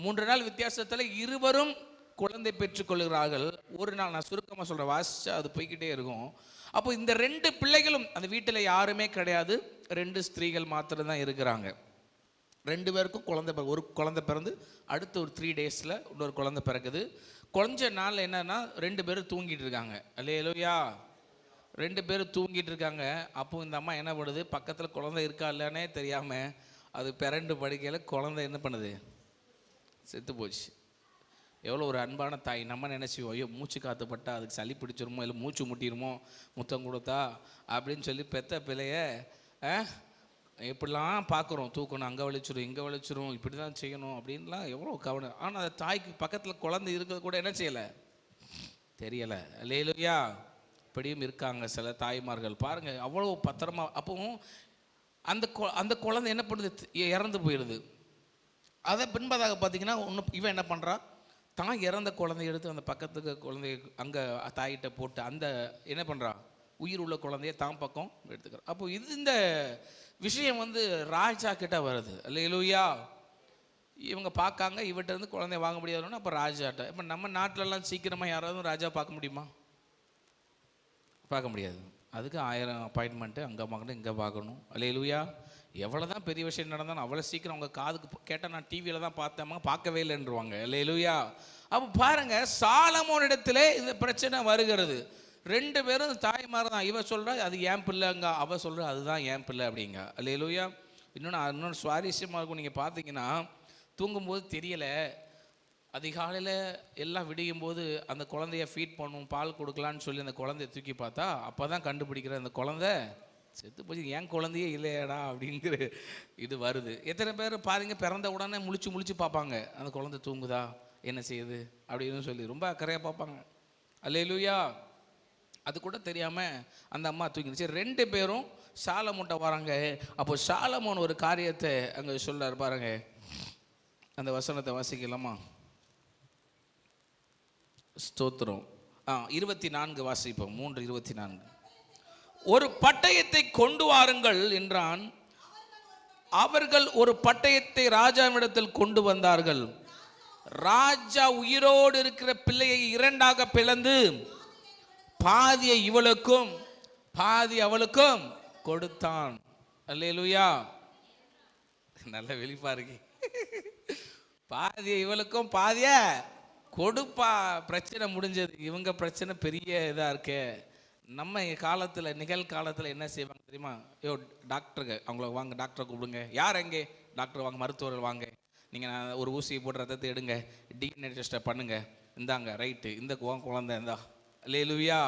3 நாள் வித்தியாசத்தில் இருவரும் குழந்தை பெற்றுக்கொள்கிறார்கள். ஒரு நாள், நான் சுருக்கமாக சொல்கிறேன், வாசிச்சா அது போய்கிட்டே இருக்கும். அப்போ இந்த 2 பிள்ளைகளும் அந்த வீட்டில் யாருமே கிடையாது, 2 ஸ்திரீகள் மாத்திரம்தான் இருக்கிறாங்க. 2 பேருக்கும் ஒரு குழந்தை பிறந்து அடுத்து ஒரு 3 டேஸில் இன்னொரு குழந்தை பிறக்குது. கொஞ்ச நாள் என்னன்னா 2 பேரும் தூங்கிட்டு இருக்காங்க. அல்லேலூயா, 2 பேரும் தூங்கிட்டு இருக்காங்க. அப்போ இந்த அம்மா என்ன பண்ணுது, பக்கத்தில் குழந்தை இருக்கா இல்லைன்னே தெரியாமல் அது பிறண்டு படுக்கையில் குழந்தை என்ன பண்ணுது, செத்து போச்சு. எவ்வளோ ஒரு அன்பான தாய். நம்ம நினச்சிவோம், ஐயோ மூச்சு காற்று பட்டா அதுக்கு சளி பிடிச்சிருமோ, இல்லை மூச்சு முட்டிடுமோ முத்தம் கொடுத்தா அப்படின்னு சொல்லி பெத்த பிள்ளைய எப்படிலாம் பார்க்குறோம். தூக்கணும், அங்கே வலிச்சிரும், இங்கே வலிச்சிரும், இப்படி தான் செய்யணும் அப்படின்லாம் எவ்வளோ கவனம். ஆனால் அந்த தாய்க்கு பக்கத்தில் குழந்தை இருக்கிறது கூட என்ன செய்யலை, தெரியலை. அல்லேலூயா. இப்படியும் இருக்காங்க சில தாய்மார்கள் பாருங்கள், அவ்வளோ பத்திரமா. அப்போவும் அந்த குழந்தை என்ன பண்ணுது, இறந்து போயிடுது. அதை பின்பதாக பார்த்தீங்கன்னா இவன் என்ன பண்ணுறான், தான் இறந்த குழந்தைய எடுத்து அந்த பக்கத்துக்கு குழந்தைய அங்கே தாயிட்ட போட்டு அந்த என்ன பண்ணுறான், உயிர் உள்ள குழந்தைய தான் பக்கம் எடுத்துக்கிறான். அப்போ இந்த விஷயம் ராஜா கிட்ட வருது. அல்லேலூயா. இவங்க பார்க்காங்க, இவர்கிட்ட இருந்து குழந்தைய வாங்க முடியாதுன்னு அப்போ ராஜாட்ட. இப்போ நம்ம நாட்டிலலாம் சீக்கிரமாக யாராவது ராஜா பார்க்க முடியுமா? பார்க்க முடியாது. அதுக்கு 1000 அப்பாயின்மெண்ட்டு, அங்கே பார்க்கணும் இங்கே பார்க்கணும். அல்லேலூயா. எவ்வளோ தான் பெரிய விஷயம் நடந்தாலும் அவ்வளோ சீக்கிரம் அவங்க காதுக்கு கேட்டால் நான் டிவியில் தான் பார்த்தேம்மா, பார்க்கவே இல்லைன்றுவாங்க. அல்லேலூயா. அப்போ பாருங்கள், சாலமோனிடத்திலே இந்த பிரச்சனை வருகிறது. 2 பேரும் தாய்மார் தான். இவ சொல்கிறா அது ஏன் பிள்ளைங்க, அவ சொல்கிறா அதுதான் ஏன் பிள்ளை அப்படிங்க. அல்லேலூயா. இன்னொன்று சுவாரஸ்யமாக இருக்கும். நீங்கள் பார்த்தீங்கன்னா தூங்கும்போது தெரியலை, அதிகாலையில் எல்லாம் விடியும் போது அந்த குழந்தைய ஃபீட் பண்ணும், பால் கொடுக்கலான்னு சொல்லி அந்த குழந்தைய தூக்கி பார்த்தா அப்போ தான் கண்டுபிடிக்கிற அந்த குழந்தை செத்து போச்சு, ஏன் குழந்தையே இல்லையடா அப்படிங்கிற இது வருது. எத்தனை பேர் பாருங்க, பிறந்த உடனே முழிச்சு பார்ப்பாங்க அந்த குழந்தை தூங்குதா, என்ன செய்யுது அப்படின்னு சொல்லி ரொம்ப அக்கறையாக பார்ப்பாங்க. அல்லேலூயா. அது கூட தெரியாமல் அந்த அம்மா தூங்கிடுச்சு. 2 பேரும் சாலமோன்ட்ட வராங்க. அப்போ சாலமோன் ஒரு காரியத்தை அங்கே சொல்றாரு பாருங்க. அந்த வசனத்தை வாசிக்கலாமா? ஸ்தோத்திரம். 24 வாசிப்போம். 3:24. ஒரு பட்டயத்தை கொண்டு வாருங்கள் என்றான். அவர்கள் ஒரு பட்டயத்தை ராஜாவிடத்தில் கொண்டு வந்தார்கள். ராஜா உயிரோடு இருக்கிற பிள்ளையை 2ஆக பிளந்து பாதியை இவளுக்கும் பாதி அவளுக்கும் கொடுத்தான். அல்லேலூயா. நல்ல வெளிப்பா இருக்கு. பாதியை இவளுக்கும் பாதிய கொடுப்பா. பிரச்சனை முடிஞ்சது. இவங்க பிரச்சனை பெரிய இதாக இருக்கே. நம்ம காலத்தில் நிகழ்காலத்தில் என்ன செய்வாங்க தெரியுமா? டாக்டருக்கு அவங்கள வாங்க, டாக்டரை கூப்பிடுங்க. யார் எங்கே? டாக்டர் வாங்க, மருத்துவர்கள் வாங்க, நீங்கள் ஒரு ஊசியை போட்டு ரத்தத்தை எடுங்க, டிஎன்ஏ டெஸ்ட்டை பண்ணுங்க, இந்தாங்க ரைட்டு, இந்த குழந்தை இந்தா. அல்லேலூயா.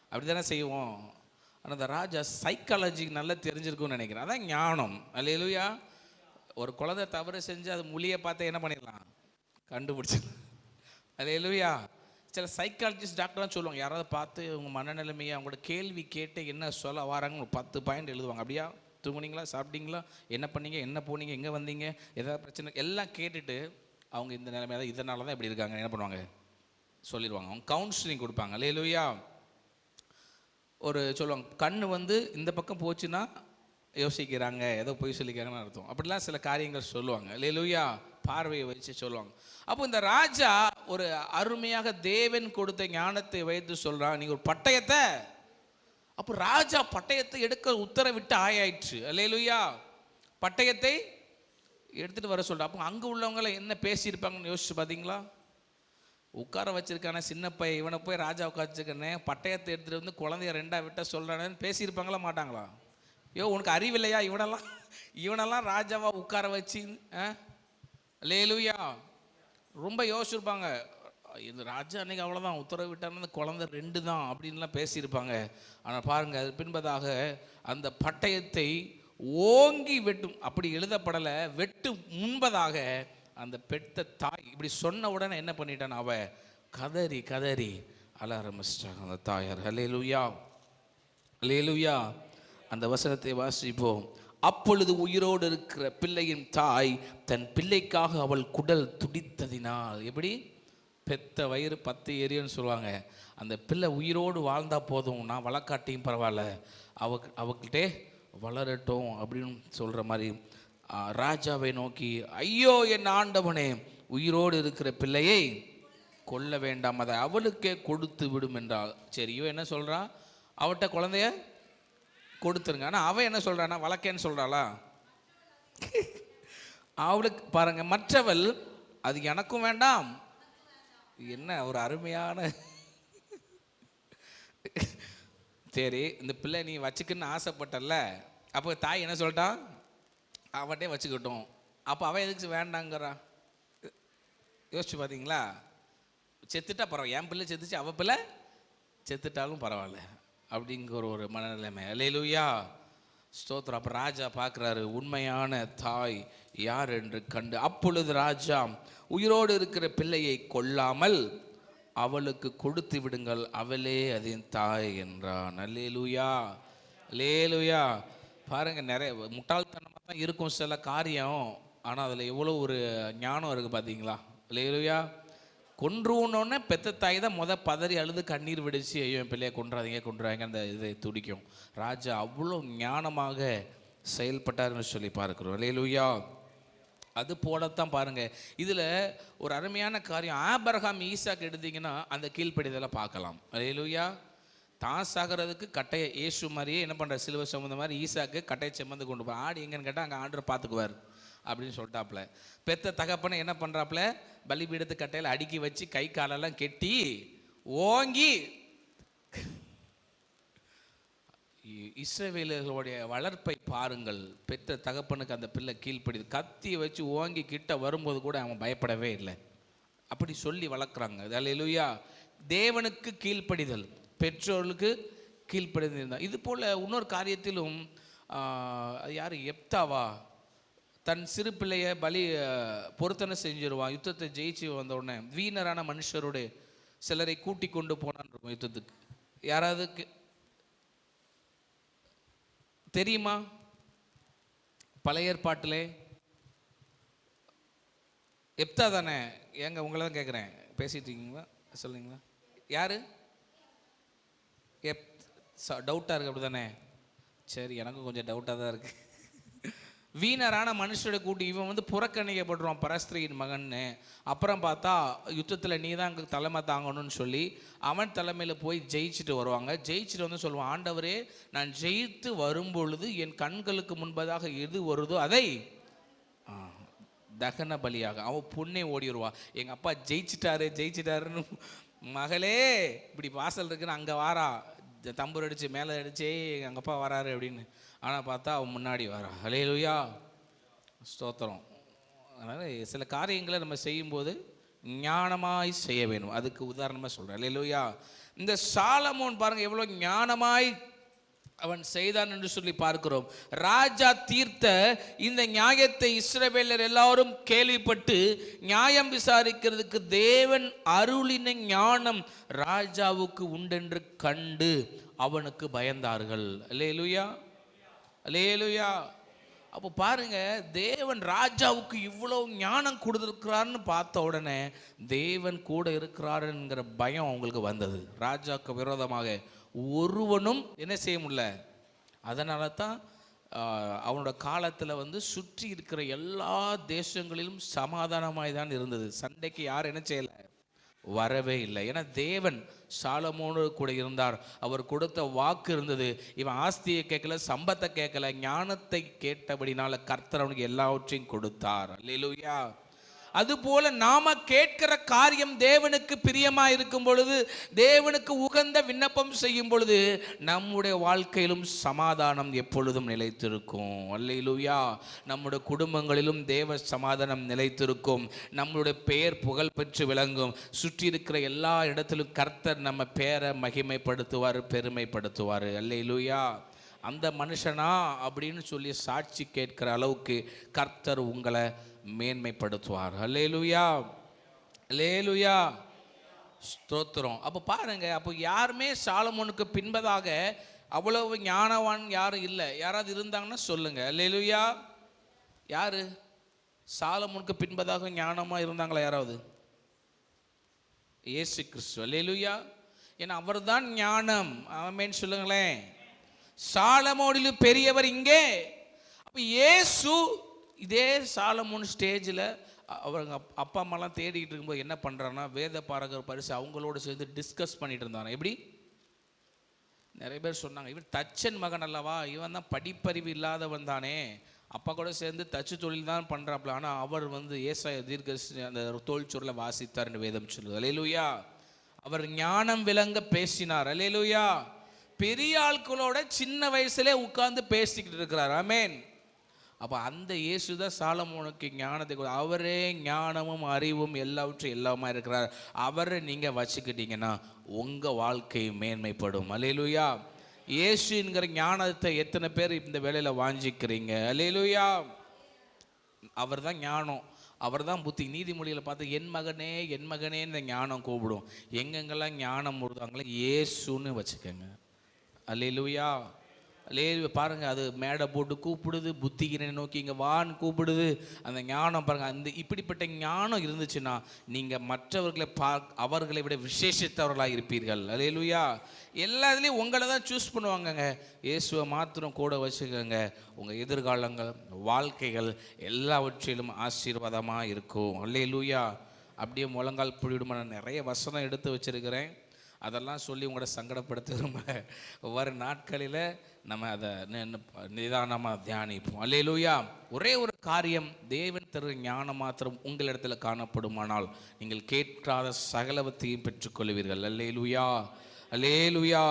அப்படி தானே செய்வோம். ஆனால் அந்த ராஜா சைக்காலஜி நல்லா தெரிஞ்சிருக்கும்னு நினைக்கிறேன். அதான் ஞானம். அல்லேலூயா. ஒரு குழந்தை தவறு செஞ்சு அது மொழியை பார்த்து என்ன பண்ணிடலாம், கண்டுபிடிச்சிடலாம். அல்லேலூயா. சில சைக்காலஜிஸ்ட் டாக்டர்லாம் சொல்லுவாங்க, யாராவது பார்த்து உங்கள் மனநிலைமையை அவங்களோட கேள்வி கேட்டு என்ன சொல்ல வராங்கன்னு 10 பாயிண்ட் எழுதுவாங்க. அப்படியா, தூங்குனீங்களா, சாப்பிட்டீங்களா, என்ன பண்ணீங்க, என்ன போனீங்க, எங்கே வந்தீங்க, ஏதாவது பிரச்சனை எல்லாம் கேட்டுட்டு அவங்க இந்த நிலைமையாக தான், இதனால தான் இப்படி இருக்காங்க என்ன பண்ணுவாங்க சொல்லிடுவாங்க. அவங்க கவுன்சிலிங் கொடுப்பாங்க. அல்லேலூயா. ஒரு சொல்லுவாங்க, கண்ணு இந்த பக்கம் போச்சுன்னா யோசிக்கிறாங்க, ஏதோ போய் சொல்லிக்கிறாங்கன்னு அர்த்தம். அப்படிலாம் சில காரியங்கள் சொல்லுவாங்க. அல்லேலூயா. பார்வையை வச்சு சொல்லுவாங்க. அப்போ இந்த ராஜா ஒரு அருமையாக தேவன் கொடுத்த ஞானத்தை வைத்து சொல்றான், நீங்க ஒரு பட்டயத்தை. அப்போ ராஜா பட்டயத்தை எடுக்க உத்தரவிட்டு ஆயிடுச்சு. அல்லேலூயா. பட்டயத்தை எடுத்துட்டு வர சொல்ற. அப்போ அங்கே உள்ளவங்களை என்ன பேசியிருப்பாங்கன்னு யோசிச்சு பார்த்தீங்களா? உட்கார வச்சிருக்கானே சின்ன பையன், இவனை போய் ராஜா உட்காந்துருக்கனே, பட்டயத்தை எடுத்துட்டு வந்து குழந்தைய 2ஆ விட்ட சொல்றானேன்னு பேசியிருப்பாங்களா மாட்டாங்களா? உனக்கு அறிவில்லையா? இவனெல்லாம் ராஜாவா உட்கார வச்சு. அல்லேலூயா. ரொம்ப யோசிச்சிருப்பாங்க. இந்த ராஜா அன்னைக்கு அவ்வளோதான் உத்தரவு விட்டாருன்னு குழந்தை 2 தான் அப்படின்லாம் பேசியிருப்பாங்க. ஆனால் பாருங்கள், அது பின்பதாக அந்த பட்டயத்தை ஓங்கி வெட்டும், அப்படி எழுதப்படலை, வெட்டு முன்பதாக அந்த பெத்த தாய் இப்படி சொன்ன உடனே என்ன பண்ணிட்டான், அவ கதறி கதறி அழ ஆரம்பிச்சிட்டாங்க அந்த தாயார். அல்லேலூயா. அல்லேலூயா. அந்த வசனத்தை வாசிப்போம். அப்பொழுது உயிரோடு இருக்கிற பிள்ளையின் தாய் தன் பிள்ளைக்காக அவள் குடல் துடித்ததினால், எப்படி பெத்த வயிறு 10 ஏரியோன்னு சொல்லுவாங்க, அந்த பிள்ளை உயிரோடு வாழ்ந்தா போதும், நான் வளர்க்காட்டியும் பரவாயில்ல, அவகிட்டே வளரட்டும் அப்படின்னு சொல்கிற மாதிரி ராஜாவை நோக்கி, ஐயோ என் ஆண்டவனே, உயிரோடு இருக்கிற பிள்ளையை கொல்ல வேண்டாம், அதை அவளுக்கே கொடுத்து விடும் என்றாள். சரி, இவன் என்ன சொல்கிறான், அவட்ட குழந்தைய கொடுத்துருங்க. ஆனால் அவன் என்ன சொல்கிறானா, வளர்க்கேன்னு சொல்கிறாளா? அவளுக்கு பாருங்க, மற்றவள் அது எனக்கும் வேண்டாம். என்ன ஒரு அருமையான சரி, இந்த பிள்ளை நீ வச்சுக்குன்னு ஆசைப்பட்டல, அப்போ தாய் என்ன சொல்லிட்டான், அவட்டே வச்சுக்கிட்டோம். அப்போ அவன் எதுக்கு வேண்டாங்கிறா? யோசிச்சு பார்த்தீங்களா? செத்துட்டா பரவாயில்ல, என் பிள்ளை செத்துச்சு, அவ பிள்ளை செத்துட்டாலும் பரவாயில்ல அப்படிங்கிற ஒரு மனநிலைமை. அல்லேலூயா. ஸ்தோத்திரம். அப்போ ராஜா பார்க்குறாரு, உண்மையான தாய் யார் என்று கண்டு, அப்பொழுது ராஜா உயிரோடு இருக்கிற பிள்ளையை கொல்லாமல் அவளுக்கு கொடுத்து விடுங்கள், அவளே அதன் தாய் என்றான். அல்லேலூயா. அல்லேலூயா. பாருங்க, நிறைய முட்டாள்தனமாக தான் இருக்கும் சில காரியம், ஆனால் அதில் எவ்வளோ ஒரு ஞானம் இருக்குது பார்த்தீங்களா? அல்லேலூயா. கொன்றுனோடனே பெத்த தாய் தான் பதறி அழுது கண்ணீர் விடுச்சு, ஐயோ என் பிள்ளையை கொன்றாதீங்க அந்த இதை துடிக்கும். ராஜா அவ்வளோ ஞானமாக செயல்பட்டார்னு சொல்லி பார்க்கிறோம். அல்லேலூயா. அது போலத்தான் பாருங்க, இதில் ஒரு அருமையான காரியம். ஆபிரகாம் ஈசாக்கு எடுத்தீங்கன்னா அந்த கீழ்ப்படிதலை பார்க்கலாம். அல்லேலூயா. தான் சாகிறதுக்கு கட்டையை இயேசு மாதிரியே என்ன பண்ணுற, சிலுவை சுமந்த மாதிரி ஈசாக்கு கட்டையை சுமந்து கொண்டு போய் ஆடு எங்கன்னு கேட்டால் அங்கே ஆர்டர் பார்த்துக்குவார் அப்படின்னு சொல்லிட்டாப்புல. பெத்த தகப்பனை என்ன பண்ணுறாப்புல, பலிபீடத்து கட்டையில் அடுக்கி வச்சு கை காலெல்லாம் கெட்டி ஓங்கி இஸ்ரவேலர்களுடைய வளர்ப்பை பாருங்கள். பெற்ற தகப்பனுக்கு அந்த பிள்ளை கீழ்ப்படி கத்தியை வச்சு ஓங்கி கிட்ட வரும்போது கூட அவன் பயப்படவே இல்லை. அப்படி சொல்லி வளர்க்குறாங்க. அல்லேலூயா. தேவனுக்கு கீழ்ப்படிதல், பெற்றோர்களுக்கு கீழ்ப்படிதல் இருந்தால். இது போல் இன்னொரு காரியத்திலும் யார், எப்தாவா தன் சிறு பிள்ளைய பொருத்தனை செஞ்சிருவான். யுத்தத்தை ஜெயிச்சு வந்த உடனே வீணரான மனுஷரோடு சிலரை கூட்டி கொண்டு போனான் இருக்கும் யுத்தத்துக்கு. யாராவது தெரியுமா? பழைய ஏற்பாட்டிலே எப்தா தானே? ஏங்க உங்களை தான் கேட்குறேன், பேசிட்டு இருக்கீங்களா? சொல்லுங்களா யாரு? டவுட்டாக இருக்கு அப்படி தானே? சரி, எனக்கும் கொஞ்சம் டவுட்டாக தான் இருக்கு. வீணரான மனுஷோட கூட்டி இவன் புறக்கணிக்கப்படுறான், பரஸ்திரியின் மகன்னு. அப்புறம் பார்த்தா யுத்தத்தில் நீ தான் தலைமை தாங்கணும்னு சொல்லி அவன் தலைமையில் போய் ஜெயிச்சுட்டு வருவாங்க. ஜெயிச்சுட்டு வந்து சொல்லுவான், ஆண்டவரே நான் ஜெயித்து வரும்பொழுது என் கண்களுக்கு முன்பதாக எது வருதோ அதை தகன பலியாக. அவன் பொண்ணே ஓடிடுவா, எங்கள் அப்பா ஜெயிச்சிட்டாருன்னு. மகளே இப்படி வாசல் இருக்குன்னு அங்கே வாரா, தம்பூர் அடித்து மேலே அடிச்சே எங்கள் அப்பா வராரு அப்படின்னு. ஆனால் பார்த்தா அவன் முன்னாடி வரா. அல்லேலூயா, ஸ்தோத்திரம். அதனால் சில காரியங்களை நம்ம செய்யும்போது ஞானமாய் செய்ய வேணும். அதுக்கு உதாரணமாக சொல்கிறேன். அல்லேலூயா. இந்த சாலமோன் பாருங்கள் எவ்வளோ ஞானமாய் அவன் செய்தான் என்று சொல்லி பார்க்கிறோம். ராஜா தீர்த்த இந்த நியாயத்தை இஸ்ரவேலர் எல்லாரும் கேள்விப்பட்டு நியாயம் விசாரிக்கிறதுக்கு தேவன் அருளின ஞானம் ராஜாவுக்கு உண்டென்று கண்டு அவனுக்கு பயந்தார்கள். அல்லேலூயா, அல்லேலூயா. அப்போ பாருங்க, தேவன் ராஜாவுக்கு இவ்வளோ ஞானம் கொடுத்துருக்கிறான்னு பார்த்த உடனே தேவன் கூட இருக்கிறாருங்கிற பயம் அவங்களுக்கு வந்தது. ராஜாவுக்கு விரோதமாக ஒருவனும் என்ன செய்ய முடியல. அதனால தான் அவனோட காலத்தில் சுற்றி இருக்கிற எல்லா தேசங்களிலும் சமாதானமாய் தான் இருந்தது. சண்டைக்கு யார் என்ன செய்யலை, வரவே இல்லை. ஏன்னா தேவன் சாலமோனு கூட இருந்தார். அவர் கொடுத்த வாக்கு இருந்தது. இவன் ஆஸ்தியை கேட்கல, சம்பத்தை கேட்கல, ஞானத்தை கேட்டபடினால கர்த்தர் அவனுக்கு எல்லாவற்றையும் கொடுத்தார். அல்லேலூயா. அதுபோல நாம கேட்கிற காரியம் தேவனுக்கு பிரியமா இருக்கும் பொழுது, தேவனுக்கு உகந்த விண்ணப்பம் செய்யும் பொழுது நம்முடைய வாழ்க்கையிலும் சமாதானம் எப்பொழுதும் நிலைத்திருக்கும். அல்லேலூயா. நம்முடைய குடும்பங்களிலும் தேவ சமாதானம் நிலைத்திருக்கும். நம்மளுடைய பெயர் புகழ் பெற்று விளங்கும். சுற்றி இருக்கிற எல்லா இடத்திலும் கர்த்தர் நம்ம பேரை மகிமைப்படுத்துவார், பெருமைப்படுத்துவார். அல்லேலூயா. அந்த மனுஷனா அப்படின்னு சொல்லி சாட்சி கேட்கிற அளவுக்கு கர்த்தர் உங்களை மேன்மைப்படுத்துவார். அல்லேலூயா, அல்லேலூயா, ஸ்தோத்திரம். அப்போ பாருங்க, அப்போ யாருமே சாலமோனுக்கு பின்பதாக அவ்வளவு ஞானவான் யாரும் இல்லை. யாராவது இருந்தாங்கன்னா சொல்லுங்க. அல்லேலூயா. யாரு சாலமோனுக்கு பின்பதாக ஞானமாக இருந்தாங்களா யாராவது? இயேசு கிறிஸ்து. அல்லேலூயா. ஏன்னா அவர் தான் ஞானம். ஆமென் சொல்லுங்களேன். சாலமோனிலும் பெரியவர் இங்கே. அப்போ இயேசு இதே சாலமோன் ஸ்டேஜில் அவங்க அப்பா அம்மாலாம் தேடிக்கிட்டு இருக்கும்போது என்ன பண்ணுறான்னா, வேத பாரகர் பரிசு அவங்களோட சேர்ந்து டிஸ்கஸ் பண்ணிட்டு இருந்தாங்க. எப்படி? நிறைய பேர் சொன்னாங்க, இவன் தச்சன் மகன் அல்லவா, இவன் தான் படிப்பறிவு இல்லாதவன் தானே, அப்பா கூட சேர்ந்து தச்சு தொழில் தான் பண்ணுறாப்புல. ஆனால் அவர் ஏசாயா தீர்க்க அந்த தோல் சொல்ல வாசித்தார்னு வேதம் சொல்லுது. அல்லேலூயா. அவர் ஞானம் விளங்க பேசினார். அல்லேலூயா. பெரிய ஆட்களோட சின்ன வயசுலே உட்கார்ந்து பேசிக்கிட்டு இருக்கிறார். ஆமென். அப்போ அந்த இயேசு தான் சாலமோனுக்கு ஞானத்தை, அவரே ஞானமும் அறிவும் எல்லாவற்றும் எல்லாமா இருக்கிறார். அவரை நீங்கள் வச்சுக்கிட்டீங்கன்னா உங்கள் வாழ்க்கை மேன்மைப்படும். அல்லேலூயா. இயேசுங்கிற ஞானத்தை எத்தனை பேர் இந்த வேளையில் வாஞ்சிக்கிறீங்க? அல்லேலூயா. அவர் தான் ஞானம், அவர் தான் புத்தி. நீதிமொழியில் பார்த்து என் மகனே என் மகனே இந்த ஞானம் கூப்பிடும். எங்கெங்கெல்லாம் ஞானம் கொடுத்தாங்களே இயேசுன்னு வச்சுக்கோங்க. அல்லேலூயா, பாருங்க, அது மேடை போட்டு கூப்பிடுது, புத்திகினை நோக்கி இங்கே வான்னு கூப்பிடுது. அந்த ஞானம் பாருங்க, அந்த இப்படிப்பட்ட ஞானம் இருந்துச்சுன்னா நீங்கள் மற்றவர்களை அவர்களை விட விசேஷித்தவர்களாக இருப்பீர்கள். அல்லேலூயா. எல்லாத்துலேயும் உங்களை தான் சூஸ் பண்ணுவாங்கங்க. இயேசுவை மாத்திரம் கூட வச்சுக்கோங்க, உங்கள் எதிர்காலங்கள், வாழ்க்கைகள் எல்லாவற்றிலும் ஆசீர்வாதமாக இருக்கும். அல்லேலூயா. அப்படியே முழங்கால் புழிவிடுமா. நான் நிறைய வசனம் எடுத்து வச்சிருக்கிறேன், அதெல்லாம் சொல்லி உங்களோட சங்கடப்படுத்துகிறோம். ஒவ்வொரு நாட்களில் நம்ம அதை நிதானமாக தியானிப்போம். அல்லேலூயா. ஒரே ஒரு காரியம், தேவன் தரு ஞானம் மாத்திரம் உங்களிடத்தில் காணப்படுமானால் நீங்கள் கேட்காத சகலவத்தையும் பெற்றுக்கொள்வீர்கள். அல்லேலூயா. அல்லேலூயா.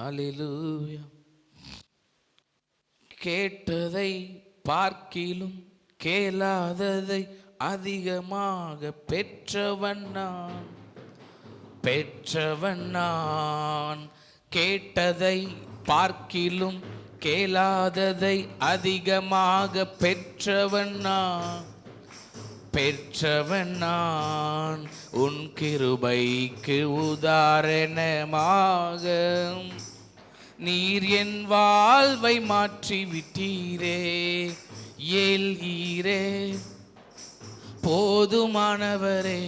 அல்லேலூயா. கேட்டதை பார்க்கிலும் கேளாததை அதிகமாக பெற்றவன் நான். கேட்டதை பார்க்கிலும் கேளாததை அதிகமாக பெற்றவன் நான். உன் கிருபைக்கு உதாரணமாக நீர் என் வாழ்வை மாற்றி விட்டீரே. ஏல்கீரே போதுமானவரே,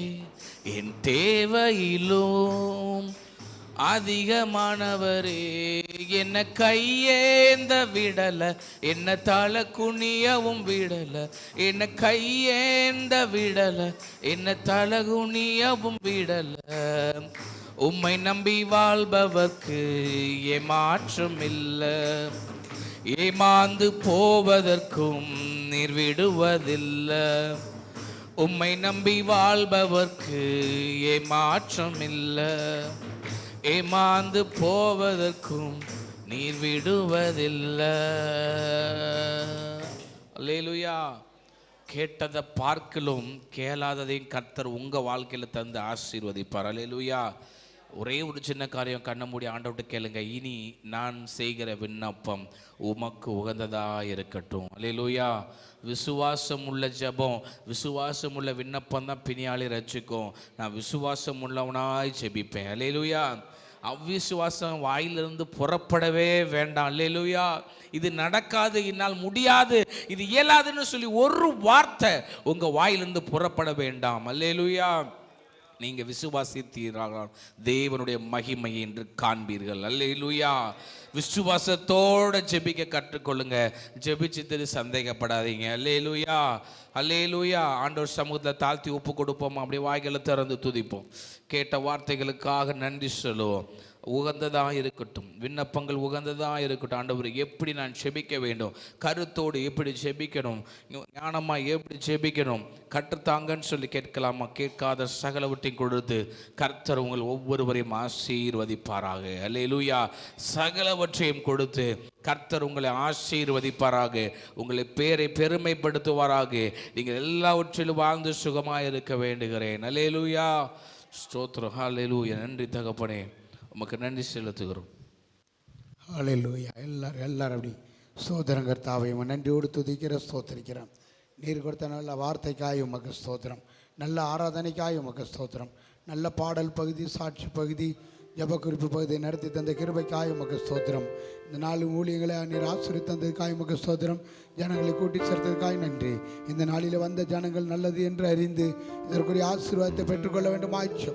என் தேவையிலும் அதிகமானவரே. என்ன கையேந்த விடல, என்ன தலை குனியவும் விடல. என்ன கையேந்த விடல, என்ன தலை குனியவும் விடல. உம்மை நம்பி வாழ்பவர்க்கு ஏமாற்றம் இல்லை. ஏமாந்து போவதற்கும் நீர் விடுவதில்லை. உம்மை நம்பி வாழ்பவர்க்கு ஏமாற்றம் இல்லை. ஏமாந்து போவதற்கும் நீர் விடுவதில்லை. அல்லேலூயா. கேட்டதை பார்க்கலும் கேளாததையும் கர்த்தர் உங்கள் வாழ்க்கையில் தந்து ஆசீர்வதிப்பார். அல்லேலூயா. ஒரே ஒரு சின்ன காரியம், கண்ணை மூடி ஆண்டவர்கிட்ட கேளுங்க. இனி நான் செய்கிற விண்ணப்பம் உமக்கு உகந்ததாக இருக்கட்டும். அல்லேலூயா. விசுவாசம் உள்ள ஜெபம், விசுவாசம் உள்ள விண்ணப்பம் தான் பிணியாளி ரட்சிக்கும். நான் விசுவாசம் உள்ளவனாய் ஜெபிப்பேன். அல்லேலூயா. அவ்விசுவாசம் வாயிலிருந்து புறப்படவே வேண்டாம். அல்லேலூயா. இது நடக்காது, என்னால் முடியாது, இது இயலாதுன்னு சொல்லி ஒரு வார்த்தை உங்கள் வாயிலிருந்து புறப்பட வேண்டாம். அல்லேலூயா. நீங்கள் விசுவாசித்தீர்கள், தேவனுடைய மகிமை என்று காண்பீர்கள். அல்லேலூயா. விசுவாசத்தோடு ஜெபிக்க கற்றுக்கொள்ளுங்க. ஜெபிச்சுட்டு சந்தேகப்படாதீங்க. அல்லேலூயா. அல்லேலூயா. ஆண்டவர் சமூகத்தில் தாழ்த்தி ஒப்பு கொடுப்போம். அப்படி வாய்களை திறந்து துதிப்போம். கேட்ட வார்த்தைகளுக்காக நன்றி சொல்லுவோம். உகந்ததாக இருக்கட்டும், விண்ணப்பங்கள் உகந்ததாக இருக்கட்டும். ஆண்டவர், எப்படி நான் செபிக்க வேண்டும், கருத்தோடு எப்படி செபிக்கணும், ஞானமாக எப்படி செபிக்கணும் கற்றுத்தாங்கன்னு சொல்லி கேட்கலாமா? கேட்காத சகலவற்றையும் கொடுத்து கர்த்தர் உங்கள் ஒவ்வொருவரையும் ஆசீர்வதிப்பாராக. அல்லேலூயா. சகலவற்றையும் கொடுத்து கர்த்தர் உங்களை ஆசீர்வதிப்பாராக. உங்களை பேரை பெருமைப்படுத்துவாராக. நீங்கள் எல்லாவற்றிலும் வாழ்ந்து சுகமாக இருக்க வேண்டுகிறேன். அல்லேலூயா. ஸ்தோத்திரம். ஹல்லேலூயா. நன்றி தகப்பனே, உமக்கு நன்றி செலுத்துகிறோம். ஹல்லேலூயா. எல்லாரும் அப்படி ஸ்தோத்திரம் கர்த்தாவை நன்றியோடு துதிக்கிற ஸ்தோத்திரிக்கிறோம். நீர் கொடுத்த நல்ல வார்த்தைக்காய் உமக்கு ஸ்தோத்திரம். நல்ல ஆராதனைக்காய் உமக்கு ஸ்தோத்திரம். நல்ல பாடல் பகுதி, சாட்சி பகுதி, ஜப குறிப்பு பகுதியை நடத்தி தந்த கிருபைக்காய் உமக்கு ஸ்தோத்திரம். இந்த 4 ஊழியங்களை நீர் ஆசீர்வதித்ததற்காய் உமக்கு ஸ்தோத்திரம். ஜனங்களை கூட்டி சேர்த்ததற்காய் நன்றி. இந்த நாளில் வந்த ஜனங்கள் நல்லது என்று அறிந்து இதற்குரிய ஆசீர்வாதத்தை பெற்றுக்கொள்ள வேண்டுமாய் ஜெபிக்கிறோம்.